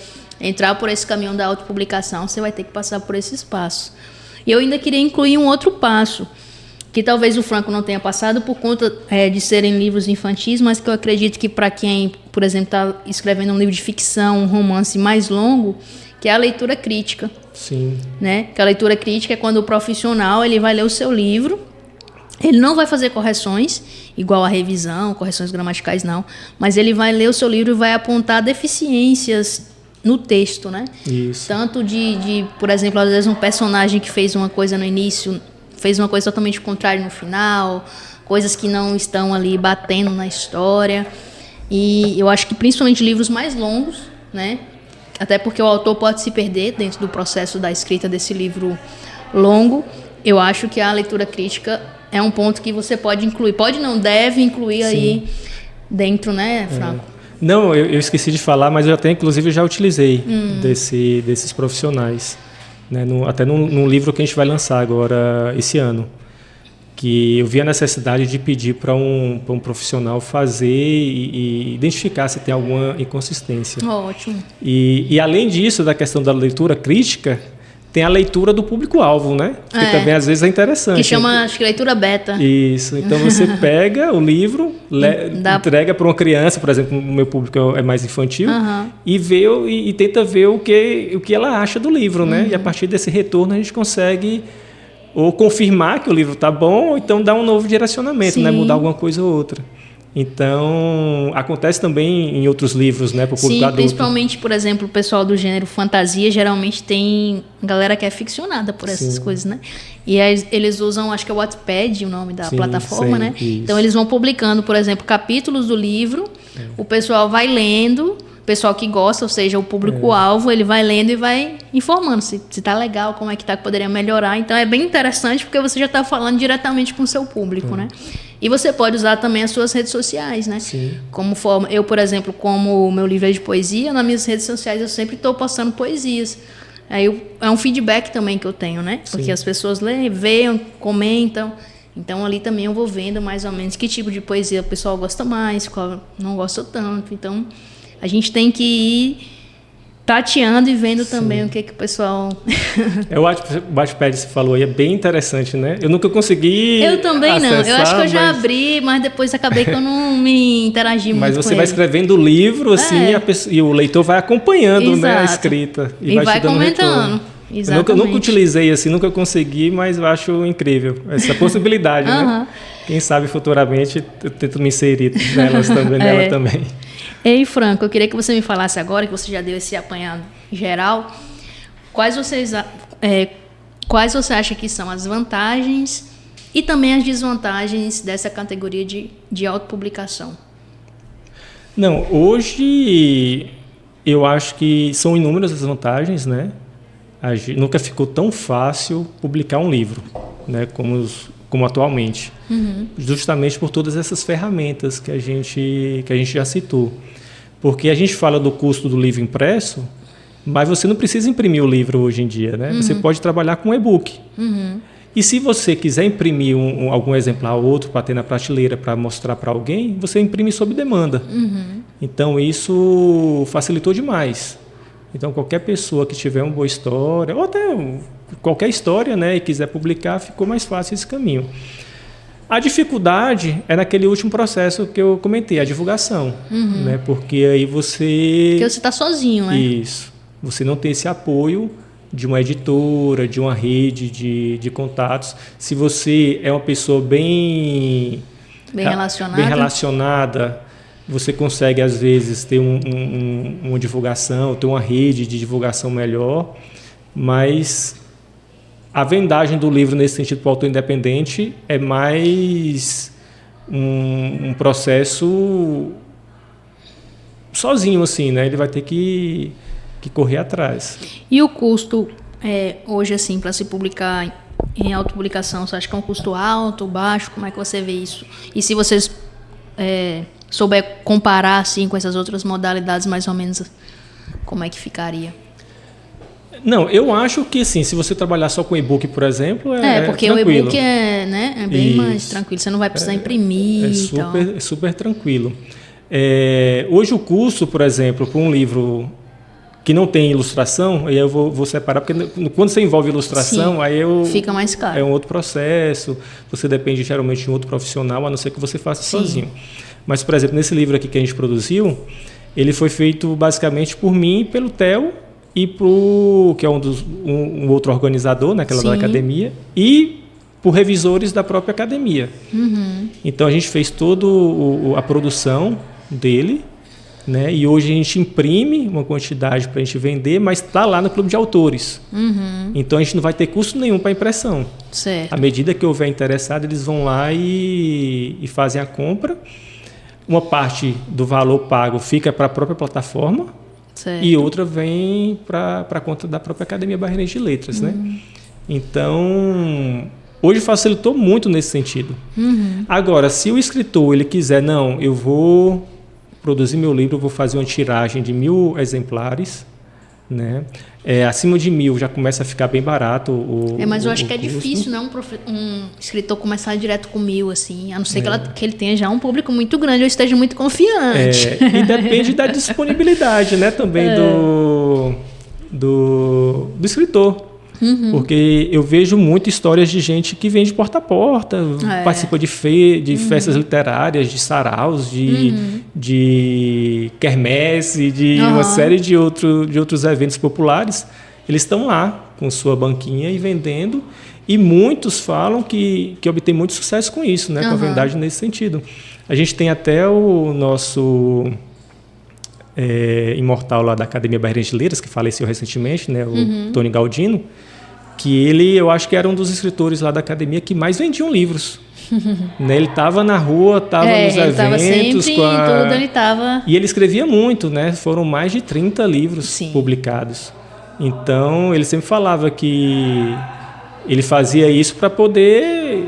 S1: entrar por esse caminho da autopublicação, você vai ter que passar por esse espaço. E eu ainda queria incluir um outro passo, que talvez o Franco não tenha passado por conta de serem livros infantis, mas que eu acredito que para quem, por exemplo, está escrevendo um livro de ficção, um romance mais longo, que é a leitura crítica.
S2: Sim.
S1: Né? Que a leitura crítica é quando o profissional ele vai ler o seu livro, ele não vai fazer correções, igual a revisão, correções gramaticais não, mas ele vai ler o seu livro e vai apontar deficiências no texto, né?
S2: Isso.
S1: Tanto por exemplo, às vezes um personagem que fez uma coisa no início, fez uma coisa totalmente contrária no final, coisas que não estão ali batendo na história. E eu acho que principalmente livros mais longos, né? Até porque o autor pode se perder dentro do processo da escrita desse livro longo. Eu acho que a leitura crítica é um ponto que você pode incluir. Pode não, deve incluir. Sim. Aí dentro, né, Franco?
S2: Não, eu esqueci de falar, mas eu até inclusive já utilizei desses profissionais, né, até num livro que a gente vai lançar agora esse ano, que eu vi a necessidade de pedir para um profissional fazer e identificar se tem alguma inconsistência.
S1: Ótimo.
S2: E além disso, da questão da leitura crítica, tem a leitura do público-alvo, né? Que também às vezes é interessante. Que
S1: chama, acho que, leitura beta.
S2: Isso. Então você pega o livro, entrega para uma criança, por exemplo, o meu público é mais infantil, e vê e tenta ver o que ela acha do livro, né? E a partir desse retorno a gente consegue ou confirmar que o livro está bom, ou então dar um novo direcionamento, né? Mudar alguma coisa ou outra. Então, acontece também em outros livros, né, para o público adulto.
S1: Principalmente, por exemplo, o pessoal do gênero fantasia, geralmente tem galera que é ficcionada por essas coisas, né? E aí, eles usam, acho que é o Wattpad, o nome da plataforma, né? Isso. Então, eles vão publicando, por exemplo, capítulos do livro, o pessoal vai lendo, o pessoal que gosta, ou seja, o público-alvo, ele vai lendo e vai informando se tá legal, como é que tá, que poderia melhorar. Então, é bem interessante, porque você já está falando diretamente com o seu público, né? E você pode usar também as suas redes sociais, né? Sim. Como forma, eu, por exemplo, como o meu livro é de poesia, nas minhas redes sociais eu sempre estou postando poesias. Aí é um feedback também que eu tenho, né? Porque as pessoas leem, veem, comentam. Então ali também eu vou vendo mais ou menos que tipo de poesia o pessoal gosta mais, qual não gosta tanto. Então a gente tem que ir tateando e vendo também o que o pessoal...
S2: O Wattpad que você falou aí é bem interessante, né? Eu nunca consegui
S1: Eu também
S2: acessar,
S1: não. Eu acho que eu já abri, mas depois acabei que eu não me interagi muito com ele.
S2: Mas você vai escrevendo o livro, assim, e o leitor vai acompanhando, né, a escrita. E vai te dando comentando. Exatamente. Eu nunca utilizei assim, nunca consegui, mas eu acho incrível essa possibilidade, né? Quem sabe futuramente eu tento me inserir nela também.
S1: Ei, Franco, eu queria que você me falasse agora, que você já deu esse apanhado geral, quais você acha que são as vantagens e também as desvantagens dessa categoria de autopublicação?
S2: Não, hoje eu acho que são inúmeras as vantagens, né? Nunca ficou tão fácil publicar um livro, né? Como atualmente, justamente por todas essas ferramentas que a gente já citou. Porque a gente fala do custo do livro impresso, mas você não precisa imprimir o livro hoje em dia, né? Você pode trabalhar com e-book. E se você quiser imprimir algum exemplar ou outro para ter na prateleira, para mostrar para alguém, você imprime sob demanda. Então isso facilitou demais. Então qualquer pessoa que tiver uma boa história, ou até qualquer história, né, e quiser publicar, ficou mais fácil esse caminho. A dificuldade é naquele último processo que eu comentei, a divulgação, né, porque aí você...
S1: Porque você está sozinho, né?
S2: Isso. Você não tem esse apoio de uma editora, de uma rede de contatos. Se você é uma pessoa bem
S1: bem
S2: relacionada, você consegue, às vezes, ter uma divulgação, ter uma rede de divulgação melhor, mas a vendagem do livro, nesse sentido, para o autor independente, é mais um processo sozinho, assim, né? Ele vai ter que correr atrás.
S1: E o custo, hoje, assim, para se publicar em autopublicação, você acha que é um custo alto, baixo? Como é que você vê isso? E se vocês souber comparar, assim, com essas outras modalidades, mais ou menos, como é que ficaria?
S2: Não, eu acho que, assim, se você trabalhar só com e-book, por exemplo,
S1: porque
S2: tranquilo.
S1: O e-book é bem mais tranquilo, você não vai precisar imprimir e tal.
S2: É super tranquilo. Hoje o custo, por exemplo, para um livro que não tem ilustração, aí eu vou separar, porque quando você envolve ilustração,
S1: sim,
S2: aí
S1: fica mais caro.
S2: É um outro processo, você depende geralmente de um outro profissional, a não ser que você faça sim. sozinho. Mas, por exemplo, nesse livro aqui que a gente produziu, ele foi feito basicamente por mim, pelo Theo, e que é um outro organizador, né, aquela da academia, e por revisores da própria academia.
S1: Uhum.
S2: Então a gente fez toda a produção dele, né, e hoje a gente imprime uma quantidade para a gente vender, mas está lá no clube de autores.
S1: Uhum.
S2: Então a gente não vai ter custo nenhum para impressão.
S1: Certo.
S2: À medida que houver interessado, eles vão lá e fazem a compra. Uma parte do valor pago fica para a própria plataforma, certo. E outra vem para a conta da própria Academia Barreirense de Letras. Né? Então, hoje facilitou muito nesse sentido.
S1: Uhum.
S2: Agora, se o escritor ele quiser, não, eu vou produzir meu livro, eu vou fazer uma tiragem de 1.000 exemplares, né? Acima de 1.000 já começa a ficar bem barato
S1: mas eu acho que é difícil, né, um escritor começar direto com 1.000, assim, a não ser que ele tenha já um público muito grande ou esteja muito confiante.
S2: E depende da disponibilidade, né, também do escritor.
S1: Uhum.
S2: Porque eu vejo muitas histórias de gente que vem de porta a porta, participa de festas literárias, de saraus, de quermesse, de uma série de outros eventos populares. Eles estão lá com sua banquinha e vendendo, e muitos falam que obtém muito sucesso com isso, né, com a vendagem nesse sentido. A gente tem até o nosso imortal lá da Academia Barreirense de Letras, que faleceu recentemente, né, o Tony Galdino, que eu acho que era um dos escritores lá da academia que mais vendiam livros. Né? Ele estava na rua, estava nos eventos. E ele escrevia muito, né? Foram mais de 30 livros publicados. Então, ele sempre falava que ele fazia isso para poder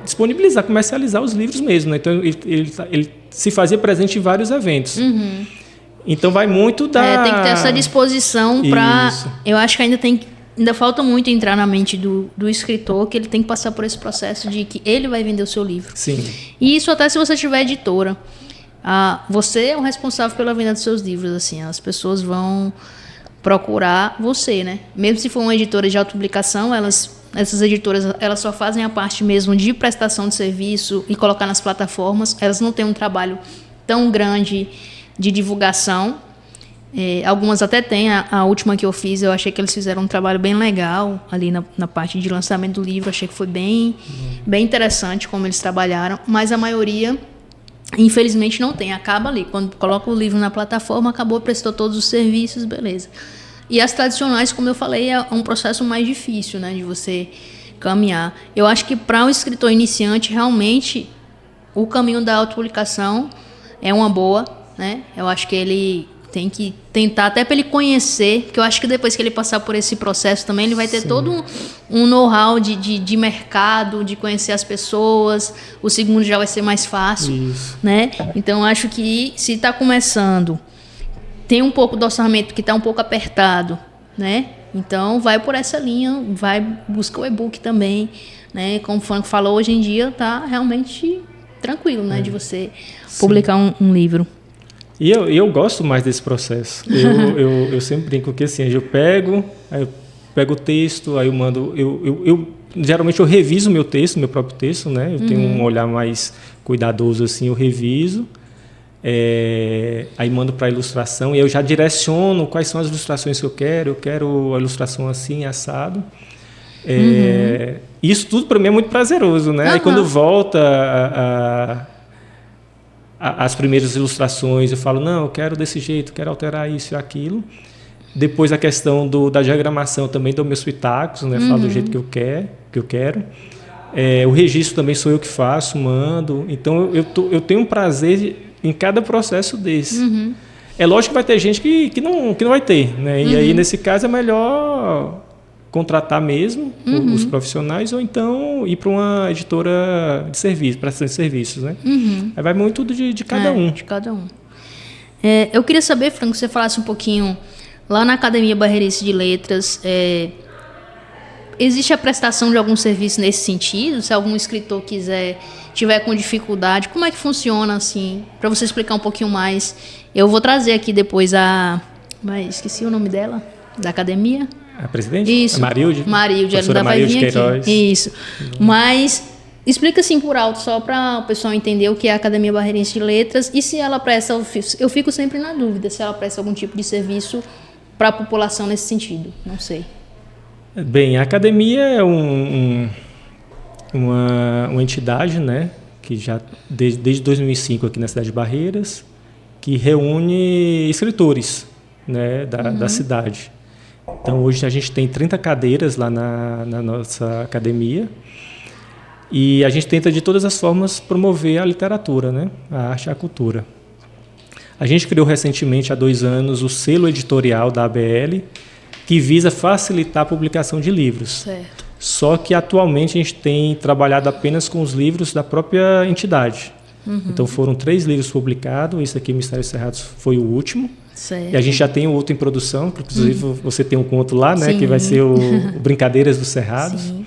S2: disponibilizar, comercializar os livros mesmo. Né? Então, ele se fazia presente em vários eventos.
S1: Uhum.
S2: Então, vai muito da...
S1: tem que ter essa disposição para... Eu acho que ainda falta muito entrar na mente do escritor, que ele tem que passar por esse processo de que ele vai vender o seu livro.
S2: Sim.
S1: E isso até se você tiver editora. Você é o responsável pela venda dos seus livros. Assim, as pessoas vão procurar você, né? Mesmo se for uma editora de autopublicação, essas editoras elas só fazem a parte mesmo de prestação de serviço e colocar nas plataformas. Elas não têm um trabalho tão grande de divulgação. Algumas até têm. A última que eu fiz, eu achei que eles fizeram um trabalho bem legal ali na parte de lançamento do livro. Achei que foi bem interessante como eles trabalharam, mas a maioria, infelizmente, não tem. Acaba ali. Quando coloca o livro na plataforma, acabou, prestou todos os serviços, beleza. E as tradicionais, como eu falei, é um processo mais difícil, né, de você caminhar. Eu acho que para um escritor iniciante, realmente, o caminho da autopublicação é uma boa, né? Eu acho que ele tem que tentar, até para ele conhecer, porque eu acho que depois que ele passar por esse processo também, ele vai ter todo um know-how de mercado, de conhecer as pessoas. O segundo já vai ser mais fácil. Né? Então, eu acho que se está começando, tem um pouco do orçamento que está um pouco apertado, né? Então, vai por essa linha, vai buscar o e-book também. Né? Como o Franco falou, hoje em dia está realmente tranquilo, né? De você publicar um livro.
S2: E eu gosto mais desse processo. Eu sempre brinco que assim, eu pego o texto, aí eu mando... geralmente eu reviso meu próprio texto, né? Eu tenho um olhar mais cuidadoso, assim, eu reviso. Aí mando para a ilustração e eu já direciono quais são as ilustrações que eu quero. Eu quero a ilustração assim, assado. Isso tudo para mim é muito prazeroso, né? E quando volta as primeiras ilustrações, eu falo, não, eu quero desse jeito, quero alterar isso e aquilo. Depois a questão da diagramação também dou meus pitacos, né? Falo do jeito que eu quero. O registro também sou eu que faço, mando. Então eu tenho um prazer em cada processo desse. É lógico que vai ter gente que não vai ter, né? E aí, nesse caso, é melhor contratar mesmo os profissionais ou então ir para uma editora de serviço, prestação de serviços, né? Aí vai muito de cada um.
S1: De cada um. Eu queria saber, Franco, que você falasse um pouquinho, lá na Academia Barreirense de Letras, existe a prestação de algum serviço nesse sentido? Se algum escritor tiver com dificuldade, como é que funciona, assim? Para você explicar um pouquinho mais. Eu vou trazer aqui depois mas esqueci o nome dela, da academia.
S2: A presidente?
S1: Isso.
S2: A Marilde?
S1: Marilde, ela ainda vai vir aqui. Isso. Mas explica assim por alto, só para o pessoal entender o que é a Academia Barreirense de Letras e se ela presta, eu fico sempre na dúvida se ela presta algum tipo de serviço para a população nesse sentido, não sei.
S2: Bem, a academia é uma entidade, né, que já desde 2005 aqui na cidade de Barreiras, que reúne escritores, né, da cidade. Então hoje a gente tem 30 cadeiras lá na nossa academia e a gente tenta de todas as formas promover a literatura, né, a arte e a cultura. A gente criou recentemente, há 2 anos, o selo editorial da ABL, que visa facilitar a publicação de livros.
S1: Certo.
S2: Só que atualmente a gente tem trabalhado apenas com os livros da própria entidade. Então foram 3 livros publicados, esse aqui, Mistérios Cerrados, foi o último.
S1: Certo.
S2: E a gente já tem outro em produção, inclusive você tem um conto lá, né, que vai ser o Brincadeiras dos Cerrados.
S1: Sim.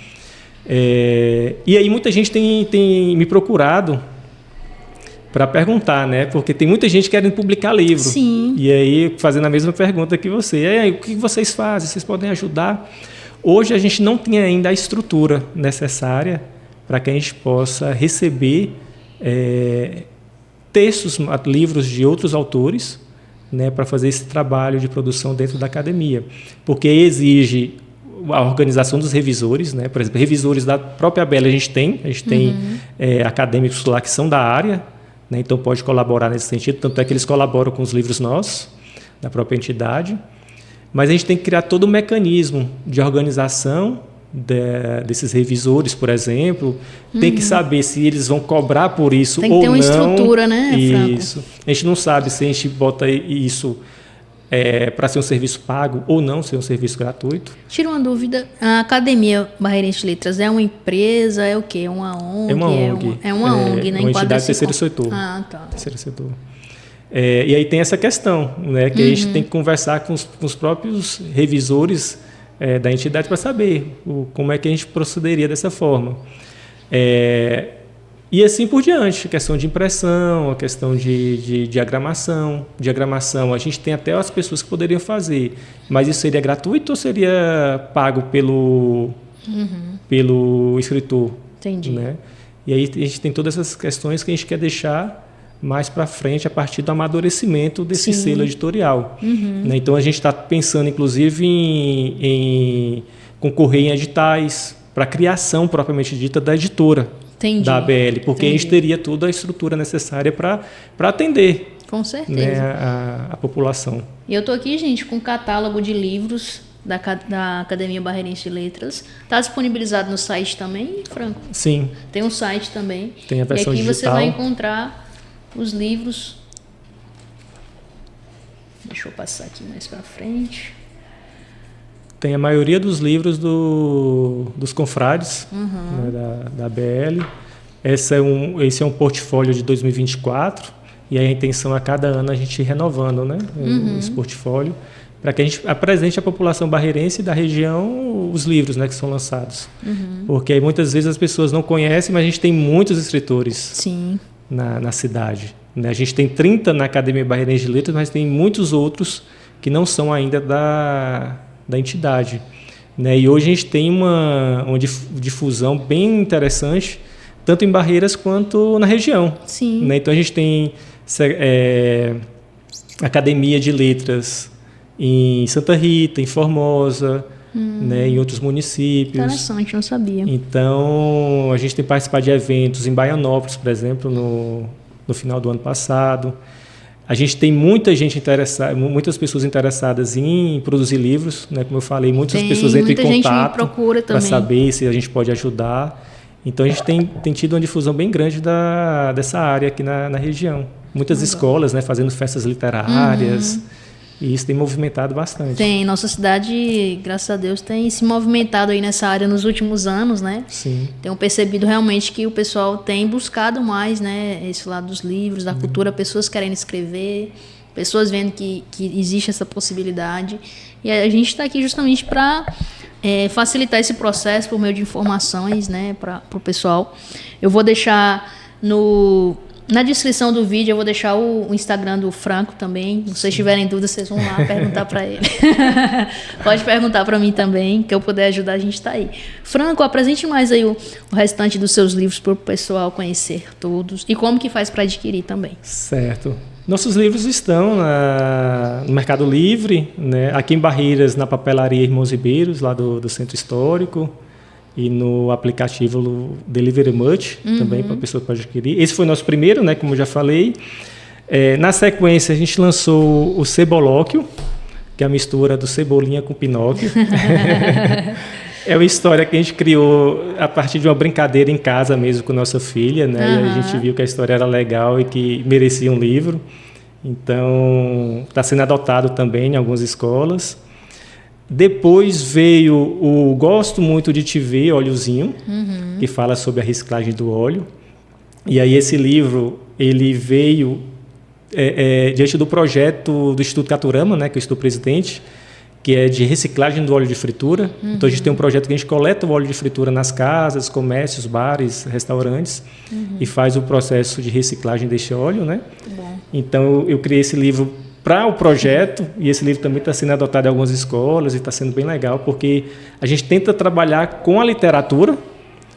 S2: E aí muita gente tem me procurado para perguntar, né? Porque tem muita gente querendo publicar livro.
S1: Sim.
S2: E aí, fazendo a mesma pergunta que você. E aí, o que vocês fazem? Vocês podem ajudar? Hoje a gente não tem ainda a estrutura necessária para que a gente possa receber textos, livros de outros autores, né, para fazer esse trabalho de produção dentro da academia. Porque exige a organização dos revisores, né? Por exemplo, revisores da própria ABL a gente tem acadêmicos lá que são da área, né? Então pode colaborar nesse sentido, tanto é que eles colaboram com os livros nossos, da própria entidade, mas a gente tem que criar todo o mecanismo de organização desses revisores, por exemplo, tem que saber se eles vão cobrar por isso ou não. Tem que ter uma
S1: estrutura, né, Franco?
S2: Isso. A gente não sabe se a gente bota isso para ser um serviço pago ou não, ser um serviço gratuito.
S1: Tira uma dúvida, a Academia Barreirense de Letras é uma empresa, é o quê? É uma ONG?
S2: É uma ONG.
S1: É uma ONG, né?
S2: Uma entidade do terceiro setor.
S1: Ah, tá.
S2: Terceiro setor. E aí tem essa questão, né, que a gente tem que conversar com os próprios revisores da entidade para saber como é que a gente procederia dessa forma. E assim por diante, a questão de impressão, a questão de diagramação. Diagramação, a gente tem até as pessoas que poderiam fazer, mas isso seria gratuito ou seria pago pelo escritor? Entendi. Né? E aí a gente tem todas essas questões que a gente quer deixar mais para frente a partir do amadurecimento desse selo editorial. Né? Então a gente está pensando, inclusive, em concorrer em editais para a criação propriamente dita da editora. Entendi. Da ABL, porque a gente teria toda a estrutura necessária para atender,
S1: com certeza,
S2: né, a população.
S1: E eu estou aqui, gente, com um catálogo de livros da Academia Barreirense de Letras. Está disponibilizado no site também, Franco?
S2: Sim.
S1: Tem um site também.
S2: Tem a versão digital.
S1: E aqui você vai encontrar os livros. Deixa eu passar aqui mais para frente.
S2: Tem a maioria dos livros dos confrades, né, da ABL. Esse é um portfólio de 2024 e a intenção a cada ano a gente ir renovando, né, esse portfólio, para que a gente apresente à população barreirense da região os livros, né, que são lançados. Porque aí, muitas vezes as pessoas não conhecem, mas a gente tem muitos escritores na cidade. Né? A gente tem 30 na Academia Barreirense de Letras, mas tem muitos outros que não são ainda da entidade. Né? E hoje a gente tem uma difusão bem interessante, tanto em Barreiras quanto na região.
S1: Sim.
S2: Né? Então a gente tem Academia de Letras em Santa Rita, em Formosa, né, em outros municípios.
S1: Interessante, não sabia.
S2: Então, a gente tem participado de eventos em Baianópolis, por exemplo, no final do ano passado. A gente tem muita gente interessada, muitas pessoas interessadas em produzir livros, né? Como eu falei, muitas pessoas entram em contato para saber se a gente pode ajudar. Então, a gente tem tido uma difusão bem grande dessa área aqui na região. Muitas escolas, né, fazendo festas literárias, e isso tem movimentado bastante.
S1: Tem, nossa cidade, graças a Deus, tem se movimentado aí nessa área nos últimos anos, né?
S2: Sim.
S1: Tenho percebido realmente que o pessoal tem buscado mais, né, esse lado dos livros, da cultura, pessoas querendo escrever, pessoas vendo que existe essa possibilidade. E a gente está aqui justamente para facilitar esse processo por meio de informações, né, para o pessoal. Eu vou deixar na descrição do vídeo, eu vou deixar o Instagram do Franco também. Se vocês tiverem dúvidas, vocês vão lá perguntar para ele. Pode perguntar para mim também, que eu puder ajudar, a gente está aí. Franco, apresente mais aí o restante dos seus livros para o pessoal conhecer todos. E como que faz para adquirir também.
S2: Certo. Nossos livros estão no Mercado Livre, né? Aqui em Barreiras, na papelaria Irmãos Ribeiros, lá do Centro Histórico. E no aplicativo Delivery Much, também para a pessoa pode adquirir. Esse foi o nosso primeiro, né, como eu já falei. Na sequência, a gente lançou o Cebolóquio, que é a mistura do Cebolinha com Pinóquio. É uma história que a gente criou a partir de uma brincadeira em casa mesmo com nossa filha, né? E a gente viu que a história era legal e que merecia um livro. Então, está sendo adotado também em algumas escolas. Depois veio o Gosto Muito de Te Ver, Óleozinho, que fala sobre a reciclagem do óleo. E aí esse livro, ele veio diante do projeto do Instituto Caturama, né, que eu estou presidente, que é de reciclagem do óleo de fritura. Então a gente tem um projeto que a gente coleta o óleo de fritura nas casas, comércios, bares, restaurantes, e faz o processo de reciclagem deste óleo, né? Então eu criei esse livro para o projeto, e esse livro também está sendo adotado em algumas escolas e está sendo bem legal, porque a gente tenta trabalhar com a literatura,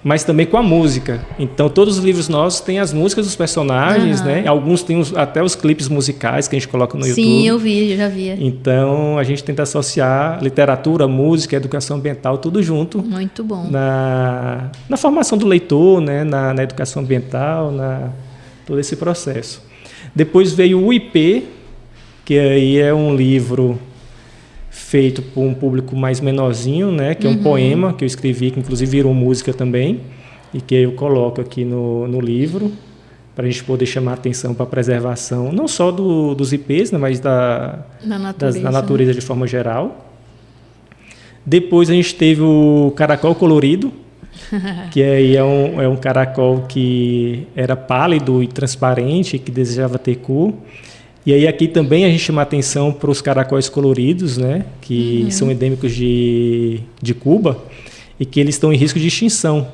S2: mas também com a música. Então, todos os livros nossos têm as músicas dos personagens, né? Alguns têm até os clipes musicais que a gente coloca no YouTube.
S1: Sim, eu já vi.
S2: Então, a gente tenta associar literatura, música, educação ambiental, tudo junto.
S1: Muito bom.
S2: Na formação do leitor, né? Na educação ambiental, todo esse processo. Depois veio o IP, que aí é um livro feito por um público mais menorzinho, né? Que é um poema que eu escrevi, que inclusive virou música também, e que eu coloco aqui no livro, para a gente poder chamar a atenção para a preservação, não só dos IPs, né? Mas da natureza, né? De forma geral. Depois a gente teve o Caracol Colorido, que aí é um caracol que era pálido e transparente, que desejava ter cor. E aí aqui também a gente chama atenção para os caracóis coloridos, né, que são endêmicos de Cuba e que eles estão em risco de extinção,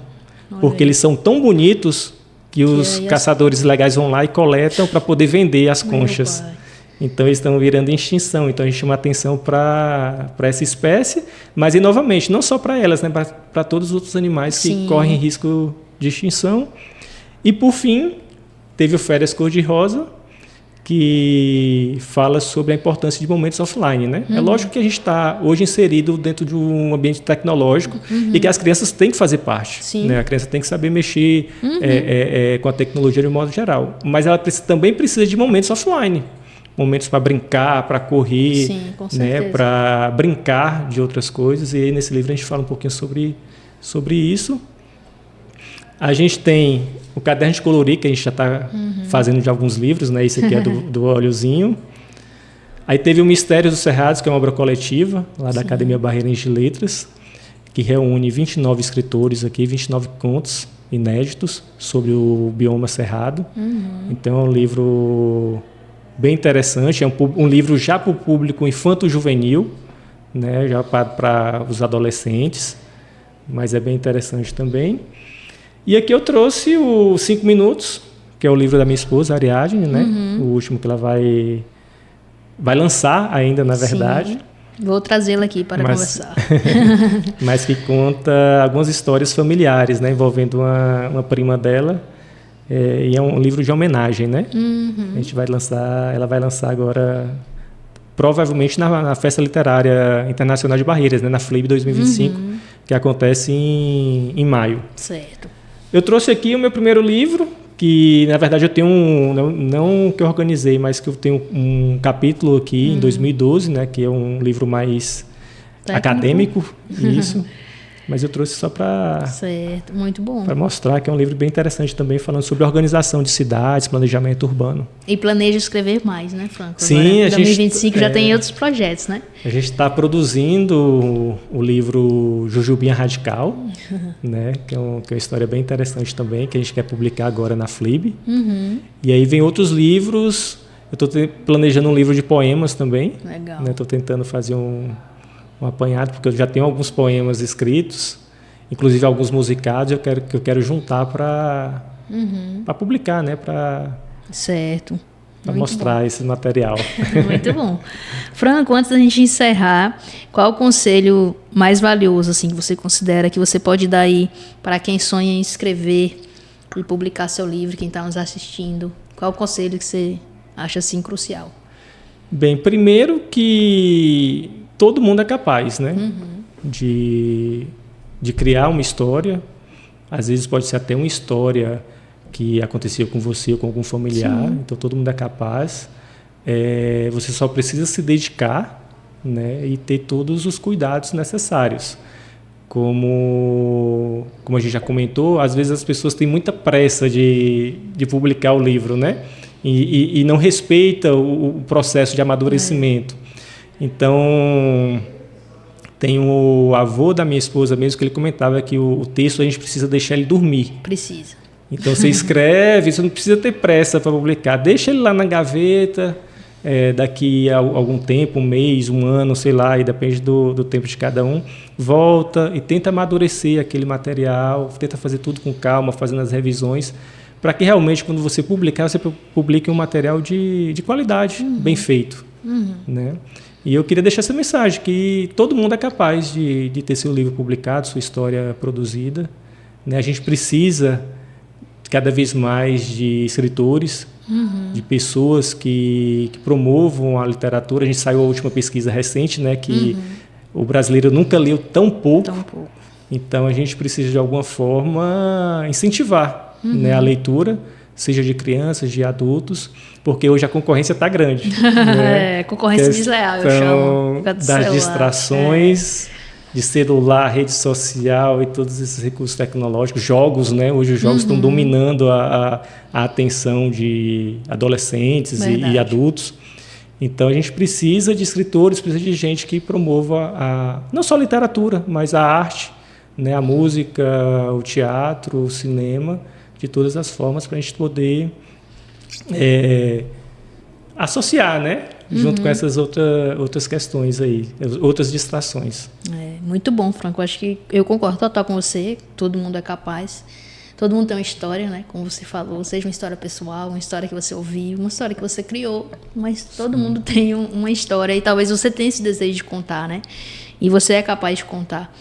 S2: porque eles são tão bonitos que os caçadores ilegais vão lá e coletam para poder vender as conchas. Então eles estão virando em extinção. Então a gente chama atenção para essa espécie, mas e novamente, não só para elas, né, para todos os outros animais que correm risco de extinção. E por fim, teve o Férias Cor-de-Rosa, que fala sobre a importância de momentos offline, né? É lógico que a gente está hoje inserido dentro de um ambiente tecnológico e que as crianças têm que fazer parte, né? A criança tem que saber mexer com a tecnologia de um modo geral, mas ela também precisa de momentos offline, momentos para brincar, para correr, né? Para brincar de outras coisas. E aí nesse livro a gente fala um pouquinho sobre isso. A gente tem o Caderno de Colorir, que a gente já está fazendo de alguns livros, né? Esse aqui é do Óleozinho. Aí teve o Mistérios dos Cerrados, que é uma obra coletiva, lá da Academia Barreirense de Letras, que reúne 29 escritores aqui, 29 contos inéditos sobre o bioma cerrado. Então é um livro bem interessante, é um livro já para o público infanto-juvenil, né? Já para os adolescentes, mas é bem interessante também. E aqui eu trouxe o 5 Minutos, que é o livro da minha esposa, Ariadne, né? O último que ela vai lançar ainda, na verdade.
S1: Sim. Vou trazê-la aqui para conversar.
S2: Mas que conta algumas histórias familiares, né? Envolvendo uma prima dela. E é um livro de homenagem, né? A gente vai lançar, ela vai lançar agora provavelmente na Festa Literária Internacional de Barreiras, né, na FLIB 2025, que acontece em maio.
S1: Certo.
S2: Eu trouxe aqui o meu primeiro livro, que na verdade eu tenho não que eu organizei, mas que eu tenho um capítulo aqui em 2012, né, que é um livro mais acadêmico, isso. Mas eu trouxe só para...
S1: Certo, muito bom.
S2: Para mostrar que é um livro bem interessante também, falando sobre organização de cidades, planejamento urbano.
S1: E planeja escrever mais, né, Franco?
S2: Sim,
S1: agora,
S2: a gente...
S1: 2025 já tem outros projetos, né?
S2: A gente está produzindo o livro Jujubinha Radical, né, que é uma história bem interessante também, que a gente quer publicar agora na FLIB. E aí vem outros livros. Eu estou planejando um livro de poemas também.
S1: Legal.
S2: Estou tentando fazer um apanhado, porque eu já tenho alguns poemas escritos, inclusive alguns musicados, que eu quero juntar para publicar, né?
S1: Certo.
S2: Para mostrar esse material.
S1: Muito bom. Franco, antes da gente encerrar, qual o conselho mais valioso assim, que você considera que você pode dar aí para quem sonha em escrever e publicar seu livro, quem está nos assistindo? Qual o conselho que você acha assim crucial?
S2: Bem, primeiro que todo mundo é capaz, né? De criar uma história. Às vezes pode ser até uma história que aconteceu com você ou com algum familiar. Sim. Então todo mundo é capaz. Você só precisa se dedicar, né? E ter todos os cuidados necessários. Como a gente já comentou, às vezes as pessoas têm muita pressa de publicar o livro, né? E não respeita o processo de amadurecimento. Então, tem o avô da minha esposa mesmo, que ele comentava que o texto a gente precisa deixar ele dormir.
S1: Precisa.
S2: Então, você escreve, você não precisa ter pressa para publicar. Deixa ele lá na gaveta, daqui a algum tempo, um mês, um ano, sei lá, e depende do tempo de cada um, volta e tenta amadurecer aquele material, tenta fazer tudo com calma, fazendo as revisões, para que realmente, quando você publicar, você publique um material de qualidade, bem feito. Né? E eu queria deixar essa mensagem, que todo mundo é capaz de ter seu livro publicado, sua história produzida. Né? A gente precisa cada vez mais de escritores, de pessoas que promovam a literatura. A gente saiu a última pesquisa recente, né, que o brasileiro nunca leu tão pouco. Então a gente precisa de alguma forma incentivar, né, a leitura, seja de crianças, de adultos, porque hoje a concorrência está grande. Né?
S1: Concorrência desleal, eu chamo.
S2: Das celular, distrações, de celular, rede social e todos esses recursos tecnológicos, jogos, né? Hoje os jogos estão dominando a atenção de adolescentes e adultos. Então a gente precisa de escritores, precisa de gente que promova não só a literatura, mas a arte, né? A música, o teatro, o cinema, de todas as formas, para a gente poder associar, né? Junto com essas outras questões aí, outras distrações.
S1: Muito bom, Franco. Acho que eu concordo total com você. Todo mundo é capaz. Todo mundo tem uma história, né? Como você falou, seja uma história pessoal, uma história que você ouviu, uma história que você criou. Mas todo mundo tem uma história e talvez você tenha esse desejo de contar, né? E você é capaz de contar.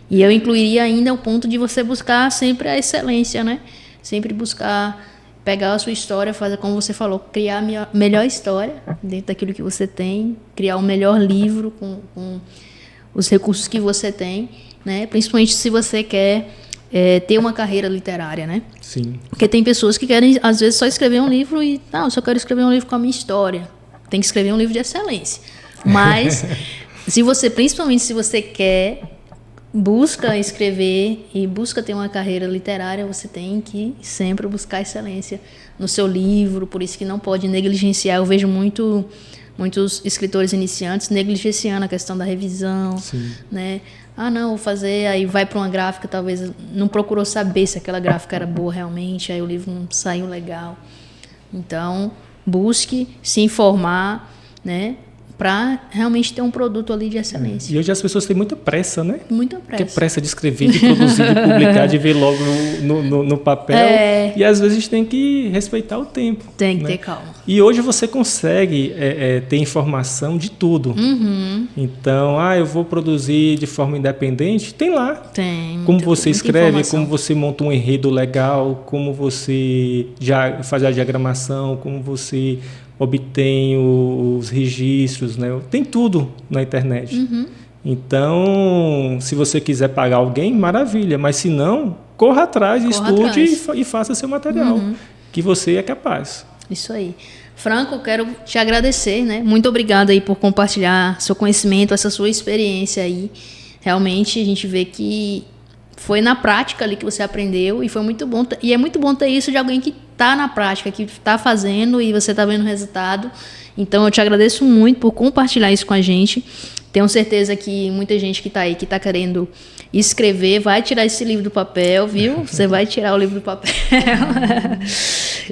S1: E eu incluiria ainda o ponto de você buscar sempre a excelência, né? Sempre buscar pegar a sua história, fazer como você falou, criar a melhor história dentro daquilo que você tem, criar o melhor livro com os recursos que você tem, né? Principalmente se você quer ter uma carreira literária, né?
S2: Sim.
S1: Porque tem pessoas que querem, às vezes, só escrever um livro e, não, eu só quero escrever um livro com a minha história. Tem que escrever um livro de excelência. Mas, principalmente se você busca escrever e busca ter uma carreira literária, você tem que sempre buscar excelência no seu livro, por isso que não pode negligenciar. Eu vejo muitos escritores iniciantes negligenciando a questão da revisão, né? Não, vou fazer, aí vai para uma gráfica, talvez não procurou saber se aquela gráfica era boa realmente, aí o livro não saiu legal. Então, busque se informar, né? Para realmente ter um produto ali de excelência.
S2: E hoje as pessoas têm muita pressa, né?
S1: Muita pressa.
S2: Que pressa de escrever, de produzir, de publicar, de ver logo no papel. E às vezes a gente tem que respeitar o tempo.
S1: Tem que ter calma.
S2: E hoje você consegue ter informação de tudo. Então, eu vou produzir de forma independente. Tem lá.
S1: Tem.
S2: Como você escreve, como você monta um enredo legal, como você faz a diagramação, como você obtém os registros, né? Tem tudo na internet. Então, se você quiser pagar alguém, maravilha, mas se não, corra atrás, estude e faça seu material, que você é capaz.
S1: Isso aí. Franco, eu quero te agradecer, né? Muito obrigada aí por compartilhar seu conhecimento, essa sua experiência aí. Realmente a gente vê que foi na prática ali que você aprendeu e foi muito bom. E é muito bom ter isso de alguém que está na prática, que está fazendo e você está vendo o resultado. Então eu te agradeço muito por compartilhar isso com a gente. Tenho certeza que muita gente que está aí, que está querendo escrever, vai tirar esse livro do papel, viu? Você vai tirar o livro do papel.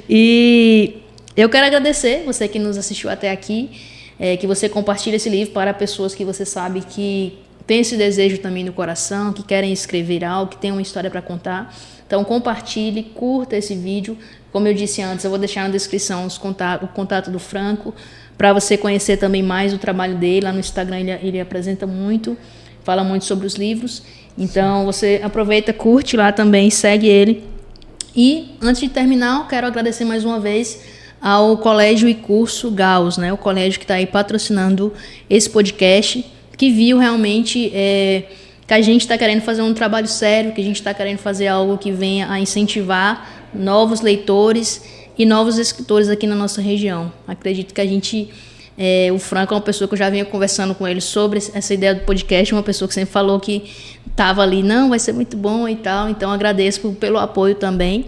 S1: E eu quero agradecer você que nos assistiu até aqui, que você compartilhe esse livro para pessoas que você sabe que tem esse desejo também no coração, que querem escrever algo, que tem uma história para contar. Então compartilhe, curta esse vídeo. Como eu disse antes, eu vou deixar na descrição o contato do Franco, para você conhecer também mais o trabalho dele. Lá no Instagram ele apresenta muito, fala muito sobre os livros. Então você aproveita, curte lá também, segue ele. E antes de terminar, eu quero agradecer mais uma vez ao Colégio e Curso Gauss, né? O colégio que está aí patrocinando esse podcast, que viu realmente que a gente está querendo fazer um trabalho sério, que a gente está querendo fazer algo que venha a incentivar novos leitores e novos escritores aqui na nossa região. Acredito que a gente, o Franco é uma pessoa que eu já vinha conversando com ele sobre essa ideia do podcast, uma pessoa que sempre falou que estava ali, não, vai ser muito bom e tal, então agradeço pelo apoio também,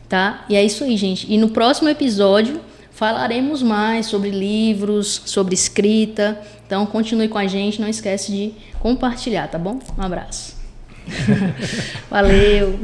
S1: tá? E é isso aí, gente. E no próximo episódio falaremos mais sobre livros, sobre escrita, então continue com a gente, não esquece de compartilhar, tá bom? Um abraço. Valeu.